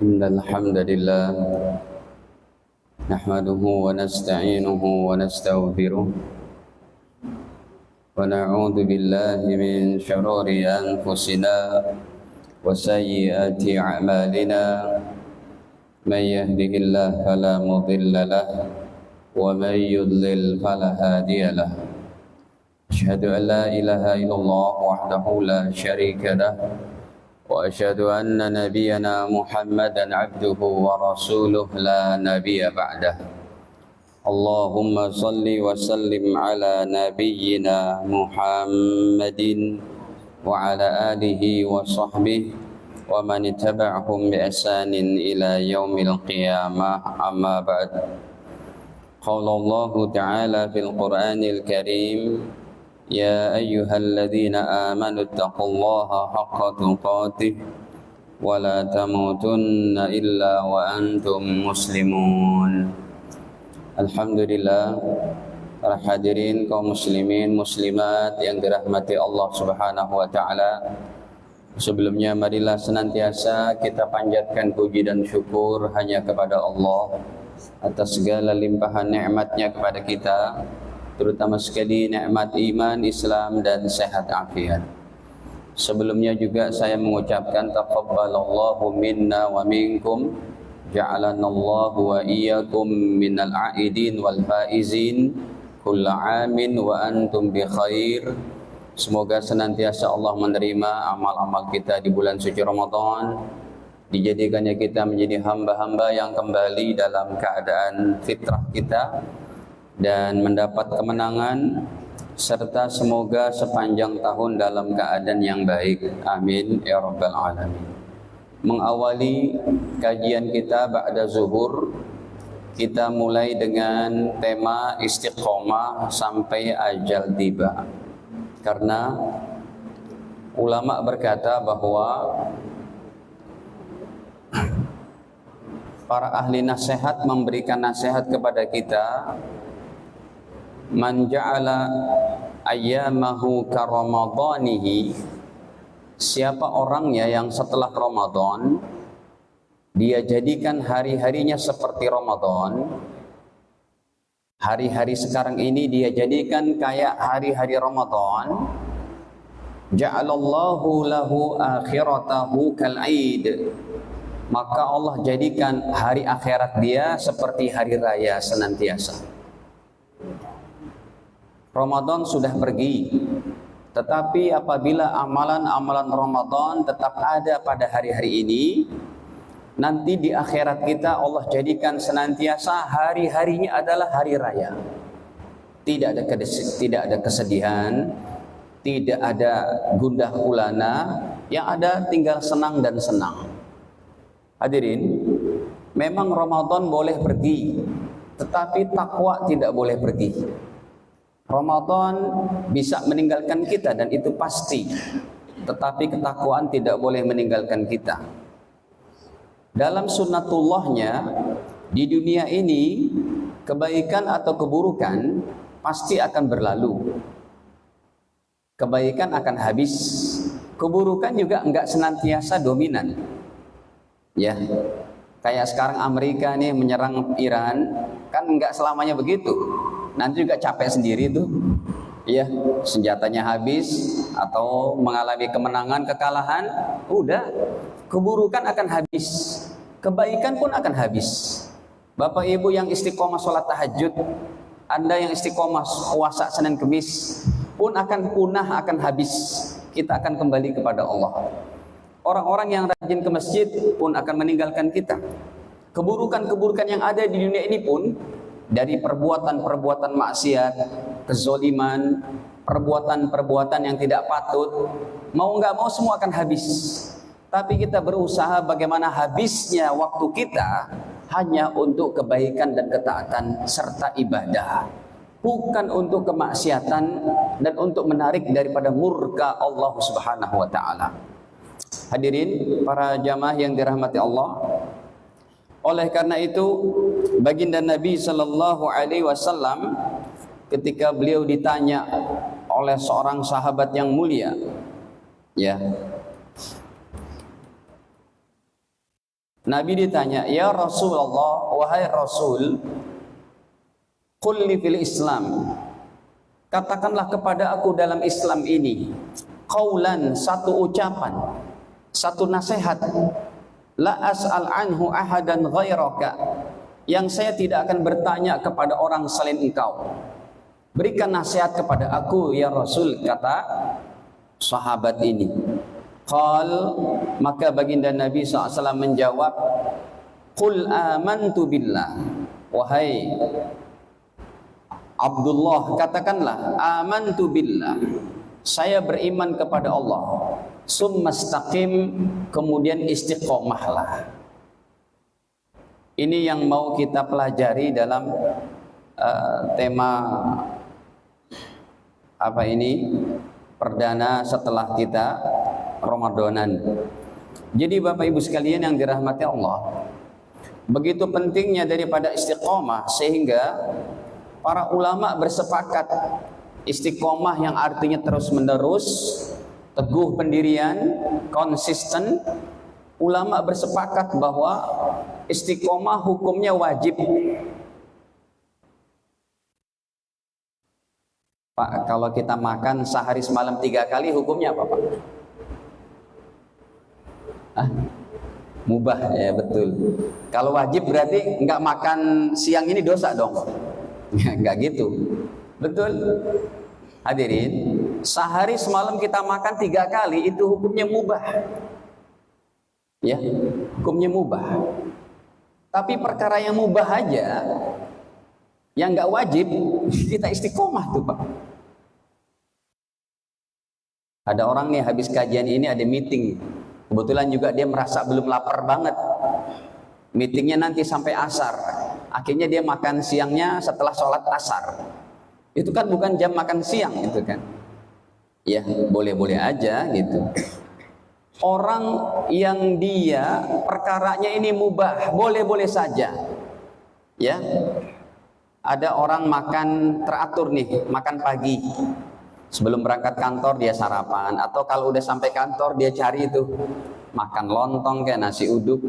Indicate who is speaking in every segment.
Speaker 1: Innal hamdalillah nahmaduhu wa nasta'inuhu wa nastaghfiruh wa na'udzu billahi min shururi anfusina wa sayyiati a'malina man yahdihillahu fala mudilla lahu wa man yudlil fala hadiya lahu asyhadu an la ilaha illallah wahdahu la syarika lahu وأشهد أن نبينا محمدا عبده ورسوله لا نبي بعده اللهم صل وسلم على نبينا محمد وعلى آله وصحبه ومن تبعهم بإحسان إلى يوم القيامة أما بعد قال الله تعالى في القرآن الكريم يا أيها الذين آمنوا اتقوا الله حق تقاته ولا تموتن إلا وأنتم مسلمون. Alhamdulillah, para hadirin kaum muslimin muslimat yang dirahmati Allah Subhanahu wa taala. Sebelumnya marilah senantiasa kita panjatkan puji dan syukur hanya kepada Allah atas segala limpahan nikmat-Nya kepada kita, terutama sekali nikmat iman, Islam dan sehat afiat. Sebelumnya juga saya mengucapkan taqabbalallahu minna wa minkum, ja'alanallahu wa iyyakum minal a'idin wal faizin, kulla amin wa antum bi khair. Semoga senantiasa Allah menerima amal-amal kita di bulan suci Ramadan, dijadikannya kita menjadi hamba-hamba yang kembali dalam keadaan fitrah kita dan mendapat kemenangan, serta semoga sepanjang tahun dalam keadaan yang baik. Amin ya rabbal alamin. Mengawali kajian kita ba'da zuhur, kita mulai dengan tema istiqomah sampai ajal tiba. Karena ulama berkata bahwa para ahli nasihat memberikan nasihat kepada kita, man ja'ala ayyamahu karamadanihi, siapa orangnya yang setelah Ramadan dia jadikan hari-harinya seperti Ramadan, hari-hari sekarang ini dia jadikan kayak hari-hari Ramadan, ja'alallahu lahu akhiratahu kal'id, maka Allah jadikan hari akhirat dia seperti hari raya senantiasa. Ramadan sudah pergi, tetapi apabila amalan-amalan Ramadan tetap ada pada hari-hari ini, nanti di akhirat kita Allah jadikan senantiasa hari-harinya adalah hari raya. Tidak ada kesedihan, tidak ada gundah gulana, yang ada tinggal senang dan senang. Hadirin, memang Ramadan boleh pergi, tetapi takwa tidak boleh pergi. Ramadan bisa meninggalkan kita dan itu pasti, tetapi ketakwaan tidak boleh meninggalkan kita. Dalam sunnatullahnya di dunia ini, kebaikan atau keburukan pasti akan berlalu. Kebaikan akan habis, keburukan juga enggak senantiasa dominan. Ya, kayak sekarang Amerika nih menyerang Iran, kan enggak selamanya begitu. Nanti juga capek sendiri tuh, ya, senjatanya habis atau mengalami kemenangan, kekalahan, udah, keburukan akan habis, kebaikan pun akan habis. Bapak Ibu yang istiqomah sholat tahajud, Anda yang istiqomah puasa Senin Kemis pun akan punah, akan habis. Kita akan kembali kepada Allah. Orang-orang yang rajin ke masjid pun akan meninggalkan kita. Keburukan-keburukan yang ada di dunia ini pun, dari perbuatan-perbuatan maksiat, kezoliman, perbuatan-perbuatan yang tidak patut, mau nggak mau semua akan habis. Tapi kita berusaha bagaimana habisnya waktu kita hanya untuk kebaikan dan ketaatan serta ibadah, bukan untuk kemaksiatan dan untuk menarik daripada murka Allah Subhanahu wa taala. Hadirin para jamaah yang dirahmati Allah, Oleh karena itu, baginda Nabi sallallahu alaihi wasallam ketika beliau ditanya oleh seorang sahabat yang mulia, ya. Nabi ditanya, "Ya Rasulullah, wahai Rasul, qul li fil Islam." Katakanlah kepada aku dalam Islam ini qaulan, satu ucapan, satu nasihat, la as'al anhu ahadan ghairaka, yang saya tidak akan bertanya kepada orang selain engkau. Berikan nasihat kepada aku ya Rasul, kata sahabat ini. Qal, maka baginda Nabi SAW menjawab, qul amantu billah, wahai Abdullah, katakanlah amantu billah, saya beriman kepada Allah. Summastaqim, kemudian istiqomahlah. Ini yang mau kita pelajari dalam tema apa ini, perdana setelah kita Ramadanan. Jadi Bapak Ibu sekalian yang dirahmati Allah, begitu pentingnya daripada istiqomah sehingga para ulama bersepakat istiqomah yang artinya terus menerus, teguh pendirian, konsisten. Ulama bersepakat bahwa istiqomah hukumnya wajib. Pak, kalau kita makan sehari semalam 3 kali hukumnya apa Pak? Mubah, ya betul. Kalau wajib berarti nggak makan siang ini dosa dong. Nggak gitu. Betul. Hadirin, sehari semalam kita makan 3 kali itu hukumnya mubah. Ya, hukumnya mubah. Tapi perkara yang mubah aja, yang nggak wajib, kita istiqomah tuh Pak. Ada orang nih habis kajian ini ada meeting. Kebetulan juga dia merasa belum lapar banget. Meetingnya nanti sampai asar. Akhirnya dia makan siangnya setelah sholat asar. Itu kan bukan jam makan siang itu kan. Ya boleh-boleh aja gitu. Orang yang dia perkaranya ini mubah, boleh-boleh saja. Ya. Ada orang makan teratur nih, makan pagi. Sebelum berangkat kantor dia sarapan, atau kalau udah sampai kantor dia cari itu makan lontong kayak nasi uduk.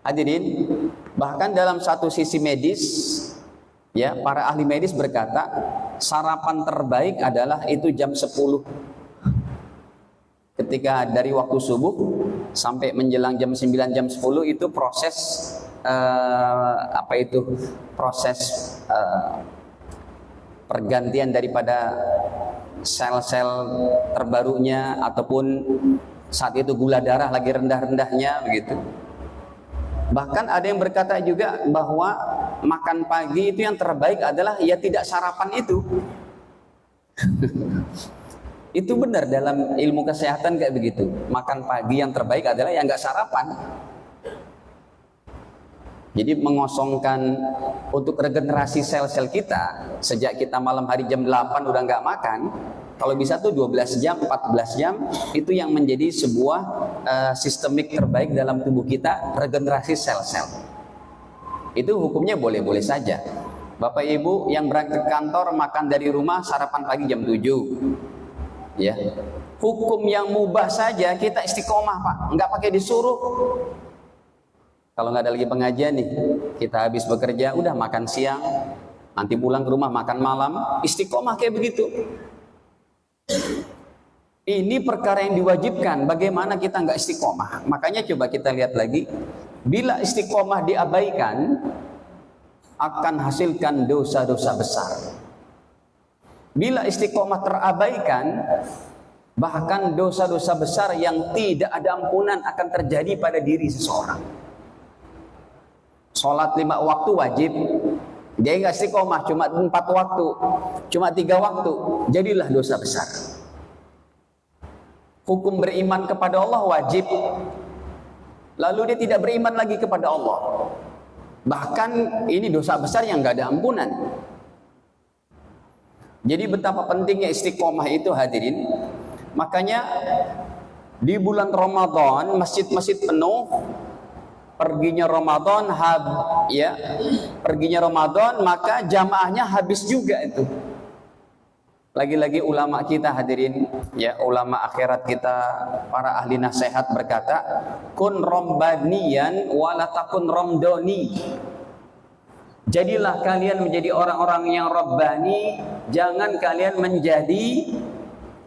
Speaker 1: Hadirin, bahkan dalam satu sisi medis, ya para ahli medis berkata sarapan terbaik adalah itu jam 10. Ketika dari waktu subuh sampai menjelang jam 9, jam 10 itu proses proses pergantian daripada sel-sel terbarunya, ataupun saat itu gula darah lagi rendah-rendahnya begitu. Bahkan ada yang berkata juga bahwa makan pagi itu yang terbaik adalah ya tidak sarapan itu. Itu benar dalam ilmu kesehatan kayak begitu. Makan pagi yang terbaik adalah yang nggak sarapan. Jadi mengosongkan untuk regenerasi sel-sel kita. Sejak kita malam hari jam 8 udah nggak makan, kalau bisa tuh 12 jam, 14 jam, itu yang menjadi sebuah sistemik terbaik dalam tubuh kita, regenerasi sel-sel. Itu hukumnya boleh-boleh saja. Bapak Ibu yang berangkat kantor makan dari rumah, sarapan pagi jam 7. Ya. Hukum yang mubah saja kita istiqomah Pak, nggak pakai disuruh. Kalau nggak ada lagi pengajian nih, kita habis bekerja, udah makan siang, nanti pulang ke rumah makan malam, istiqomah kayak begitu. Ini perkara yang diwajibkan, bagaimana kita nggak istiqomah? Makanya coba kita lihat lagi, bila istiqomah diabaikan, akan hasilkan dosa-dosa besar. Bila istiqomah terabaikan, bahkan dosa-dosa besar yang tidak ada ampunan akan terjadi pada diri seseorang. Sholat 5 waktu wajib, dia nggak istiqomah, cuma 4 waktu, cuma 3 waktu, jadilah dosa besar. Hukum beriman kepada Allah wajib, lalu dia tidak beriman lagi kepada Allah, bahkan ini dosa besar yang nggak ada ampunan. Jadi betapa pentingnya istiqomah itu hadirin. Makanya di bulan Ramadan masjid-masjid penuh, perginya Ramadan perginya Ramadan maka jamaahnya habis juga itu. Lagi-lagi ulama kita hadirin, ya ulama akhirat kita, para ahli nasihat berkata, kun rombanian wala takun romdoni. Jadilah kalian menjadi orang-orang yang robbani, jangan kalian menjadi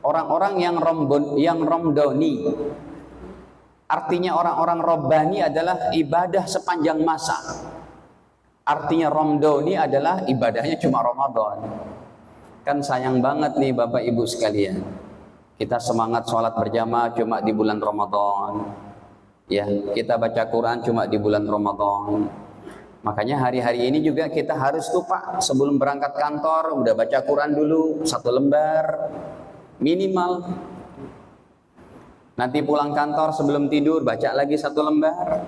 Speaker 1: orang-orang yang romdoni. Artinya orang-orang robbani adalah ibadah sepanjang masa. Artinya romdoni adalah ibadahnya cuma Ramadan. Kan sayang banget nih Bapak Ibu sekalian, kita semangat sholat berjamaah cuma di bulan Ramadan, ya kita baca Quran cuma di bulan Ramadan. Makanya hari-hari ini juga kita harus tuh Pak, sebelum berangkat kantor udah baca Quran dulu 1 lembar minimal. Nanti pulang kantor sebelum tidur baca lagi 1 lembar.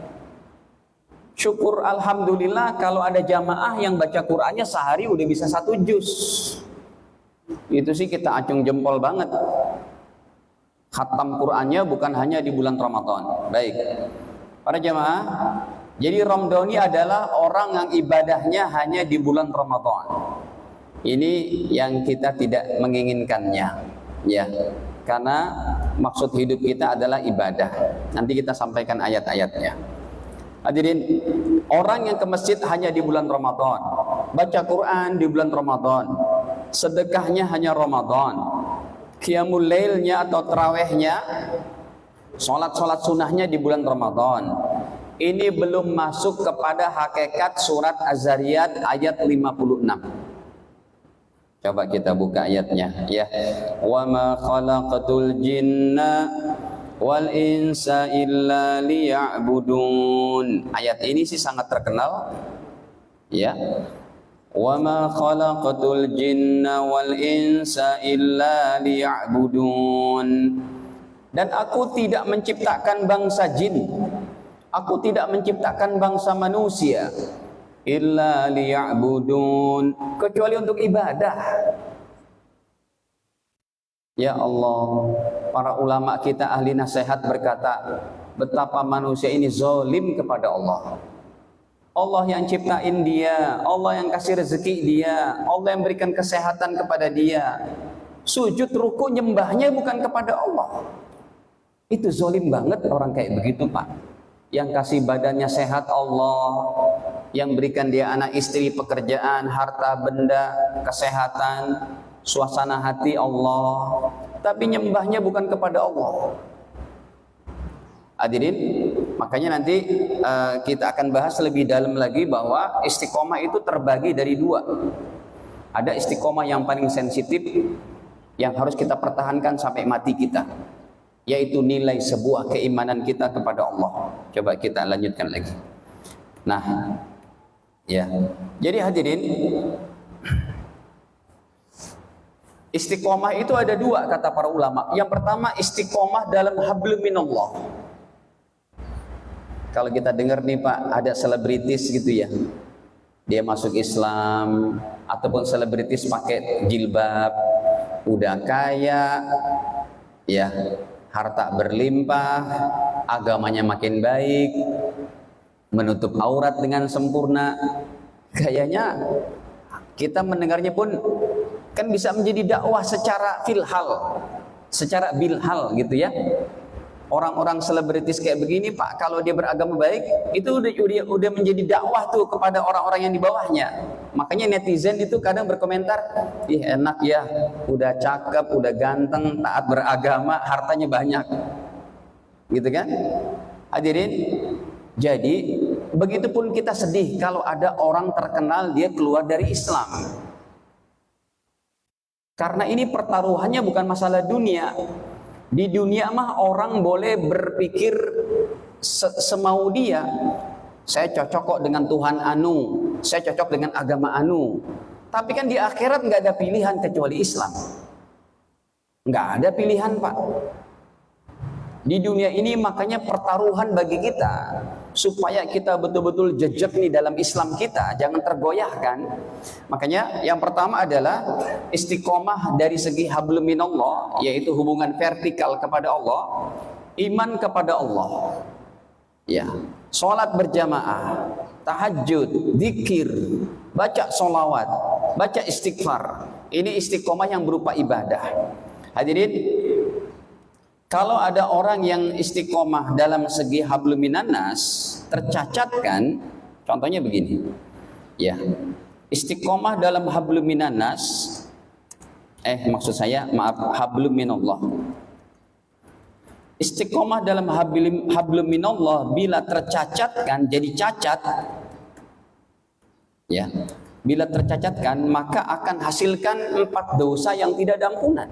Speaker 1: Syukur alhamdulillah kalau ada jamaah yang baca Qurannya sehari udah bisa 1 juz. Itu sih kita acung jempol banget. Khatam Qur'annya bukan hanya di bulan Ramadan. Baik, para jamaah, jadi Ramdhani adalah orang yang ibadahnya hanya di bulan Ramadan. Ini yang kita tidak menginginkannya, ya, karena maksud hidup kita adalah ibadah. Nanti kita sampaikan ayat-ayatnya. Hadirin, orang yang ke masjid hanya di bulan Ramadan, baca Quran di bulan Ramadan, sedekahnya hanya Ramadan, qiyamul lailnya atau tarawihnya, sholat-sholat sunnahnya di bulan Ramadan. Ini belum masuk kepada hakikat surat Az-Zariyat ayat 56. Coba kita buka ayatnya, ya. Wa ma khalaqatul jinna wal insa illa liya'budun. Ayat ini sih sangat terkenal, ya. Wa ma khalaqatul jinna wal insa illa liya'budun. Dan aku tidak menciptakan bangsa jin, aku tidak menciptakan bangsa manusia illa liya'budun, kecuali untuk ibadah. Ya Allah, para ulama kita ahli nasihat berkata, betapa manusia ini zalim kepada Allah. Allah yang ciptain dia, Allah yang kasih rezeki dia, Allah yang berikan kesehatan kepada dia. Sujud ruku nyembahnya bukan kepada Allah. Itu zalim banget orang kayak begitu Pak. Yang kasih badannya sehat Allah, yang berikan dia anak istri, pekerjaan, harta benda, kesehatan, suasana hati Allah, tapi nyembahnya bukan kepada Allah. Hadirin, makanya nanti kita akan bahas lebih dalam lagi bahwa istiqomah itu terbagi dari 2. Ada istiqomah yang paling sensitif, yang harus kita pertahankan sampai mati kita, yaitu nilai sebuah keimanan kita kepada Allah. Coba kita lanjutkan lagi. Nah, ya. Jadi hadirin, istiqomah itu ada 2 kata para ulama. Yang pertama istiqomah dalam hablum minallah. Kalau kita dengar nih Pak, ada selebritis gitu ya, dia masuk Islam, ataupun selebritis pakai jilbab, udah kaya, ya, harta berlimpah, agamanya makin baik, menutup aurat dengan sempurna. Kayaknya kita mendengarnya pun kan bisa menjadi dakwah secara filhal, secara bilhal gitu ya. Orang-orang selebritis kayak begini Pak, kalau dia beragama baik, itu udah menjadi dakwah tuh kepada orang-orang yang di bawahnya. Makanya netizen itu kadang berkomentar, ih enak ya, udah cakep, udah ganteng, taat beragama, hartanya banyak, gitu kan? Hadirin, jadi begitupun kita sedih kalau ada orang terkenal dia keluar dari Islam. Karena ini pertaruhannya bukan masalah dunia. Di dunia mah orang boleh berpikir semau dia. Saya cocok kok dengan Tuhan anu, saya cocok dengan agama anu. Tapi kan di akhirat nggak ada pilihan kecuali Islam. Nggak ada pilihan Pak. Di dunia ini makanya pertaruhan bagi kita, supaya kita betul-betul jejak nih dalam Islam kita, jangan tergoyahkan. Makanya yang pertama adalah istiqomah dari segi hablum minallah, yaitu hubungan vertikal kepada Allah, iman kepada Allah. Ya, sholat berjamaah, tahajud, zikir, baca sholawat, baca istighfar. Ini istiqomah yang berupa ibadah. Hadirin, kalau ada orang yang istiqomah dalam segi hablum minan nas tercacatkan, contohnya begini, ya, istiqomah dalam hablum minan nas, maksud saya, maaf, hablum minallah. Istiqomah dalam hablum minallah bila tercacatkan jadi cacat, ya, bila tercacatkan maka akan hasilkan 4 dosa yang tidak ada ampunan.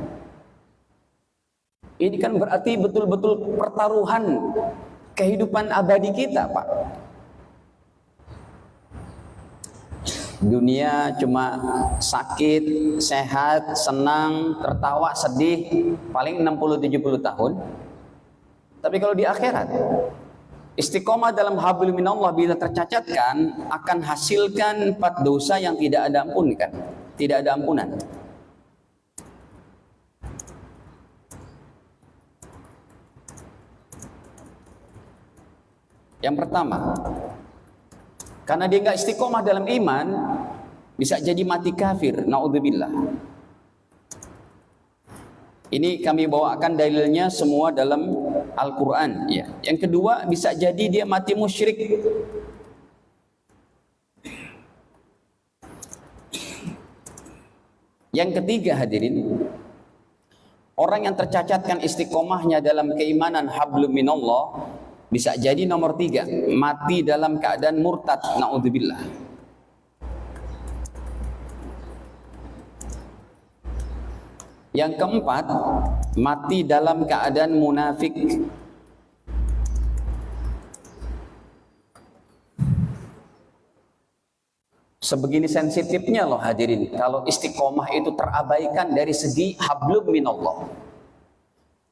Speaker 1: Ini kan berarti betul-betul pertaruhan kehidupan abadi kita, Pak. Dunia cuma sakit, sehat, senang, tertawa, sedih, paling 60-70 tahun. Tapi kalau di akhirat, istiqomah dalam hablum minallah bila tercacatkan akan hasilkan 4 dosa yang tidak ada ampunkan, tidak ada ampunan. Yang pertama, karena dia nggak istiqomah dalam iman, bisa jadi mati kafir, naudzubillah. Ini kami bawakan dalilnya semua dalam Al-Quran, ya. Yang kedua, bisa jadi dia mati musyrik. Yang ketiga, hadirin, orang yang tercacatkan istiqomahnya dalam keimanan hablum minallah, bisa jadi nomor 3, mati dalam keadaan murtad, naudzubillah. Yang keempat, mati dalam keadaan munafik. Sebegini sensitifnya loh hadirin, kalau istiqomah itu terabaikan dari segi hablum minallah.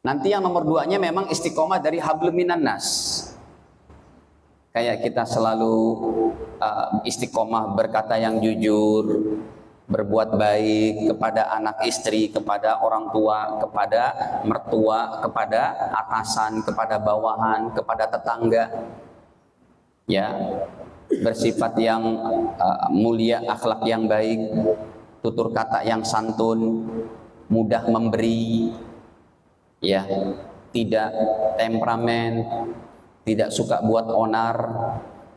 Speaker 1: Nanti yang nomor 2-nya memang istiqomah dari hablum minan nas. Kayak kita selalu istiqomah berkata yang jujur, berbuat baik kepada anak istri, kepada orang tua, kepada mertua, kepada atasan, kepada bawahan, kepada tetangga, ya, bersifat yang mulia, akhlak yang baik, tutur kata yang santun, mudah memberi, ya, tidak temperamen, tidak suka buat onar.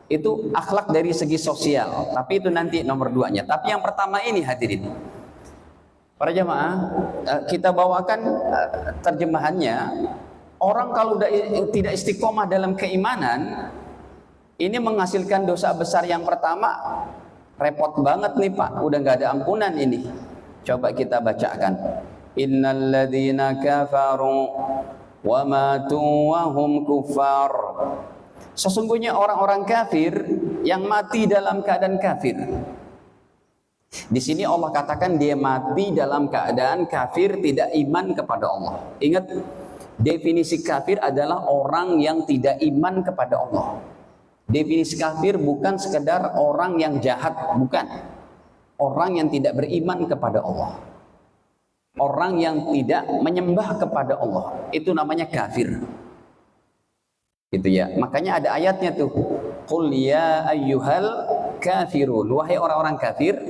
Speaker 1: Itu akhlak dari segi sosial, tapi itu nanti nomor 2-nya. Tapi yang pertama ini hadirin, para jamaah, kita bawakan terjemahannya. Orang kalau tidak istiqomah dalam keimanan, ini menghasilkan dosa besar. Yang pertama, repot banget nih Pak, udah nggak ada ampunan ini. Coba kita bacakan. Innalladzina kafaru wa matu wa hum kuffar. Sesungguhnya orang-orang kafir yang mati dalam keadaan kafir. Di sini Allah katakan dia mati dalam keadaan kafir, tidak iman kepada Allah. Ingat, definisi kafir adalah orang yang tidak iman kepada Allah. Definisi kafir bukan sekedar orang yang jahat, bukan. Orang yang tidak beriman kepada Allah. Orang yang tidak menyembah kepada Allah, itu namanya kafir. Gitu ya. Makanya ada ayatnya tuh. Qul ya ayyuhal kafirun. Wahai orang-orang kafir,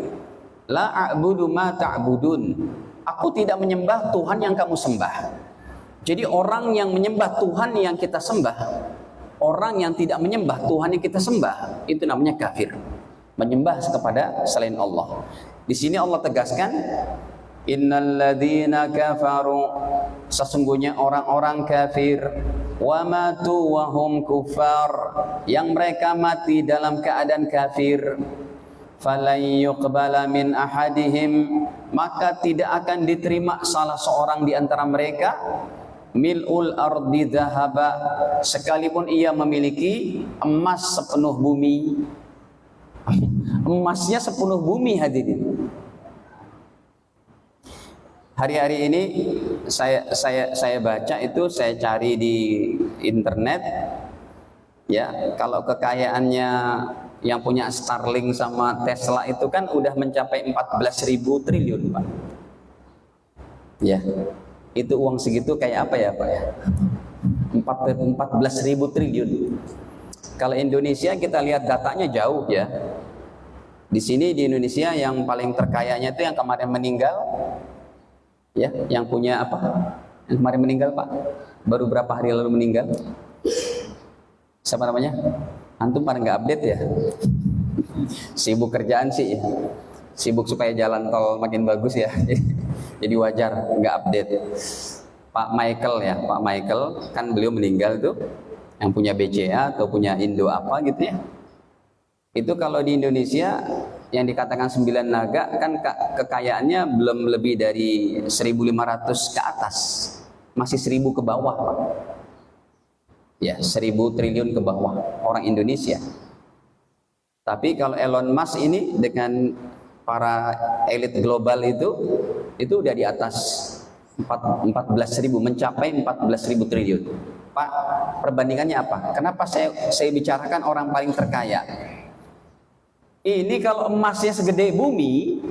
Speaker 1: la a'budu ma ta'budun. Aku tidak menyembah Tuhan yang kamu sembah. Jadi orang yang menyembah Tuhan yang kita sembah, orang yang tidak menyembah Tuhan yang kita sembah, itu namanya kafir. Menyembah kepada selain Allah. Di sini Allah tegaskan, innalladzina kafaru, sesungguhnya orang-orang kafir, wa matu wa hum kuffar, yang mereka mati dalam keadaan kafir, falan yuqbala min ahadihim, maka tidak akan diterima salah seorang di antara mereka, mil'ul ardi dhahaba, sekalipun ia memiliki emas sepenuh bumi. Emasnya sepenuh bumi hadirin. Hari-hari ini saya baca itu, saya cari di internet, ya, kalau kekayaannya yang punya Starlink sama Tesla itu kan udah mencapai 14.000 triliun Pak. Ya, itu uang segitu kayak apa ya Pak ya? 14.000 triliun. Kalau Indonesia kita lihat datanya jauh ya. Di sini di Indonesia yang paling terkayanya itu yang kemarin meninggal, ya, yang punya apa? Yang kemarin meninggal Pak, baru berapa hari lalu meninggal? Siapa namanya? Antum pada nggak update ya? Sibuk kerjaan sih, ya. Sibuk supaya jalan tol makin bagus ya. Jadi wajar nggak update. Pak Michael ya, Pak Michael kan beliau meninggal tuh, yang punya BCA atau punya Indo apa gitu ya. Itu kalau di Indonesia yang dikatakan 9 naga kan kekayaannya belum lebih dari 1.500 ke atas, masih 1.000 ke bawah Pak. Ya, 1.000 triliun ke bawah orang Indonesia. Tapi kalau Elon Musk ini dengan para elit global itu udah di atas 14.000, mencapai 14.000 triliun. Pak, perbandingannya apa? Kenapa saya bicarakan orang paling terkaya? Ini kalau emasnya segede bumi,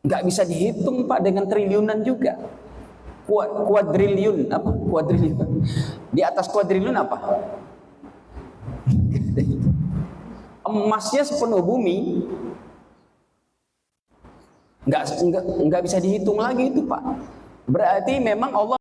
Speaker 1: nggak bisa dihitung Pak, dengan triliunan juga. Kuadriliun apa? Kuadriliun. Di atas kuadriliun apa? Emasnya sepenuh bumi, nggak bisa dihitung lagi itu Pak. Berarti memang Allah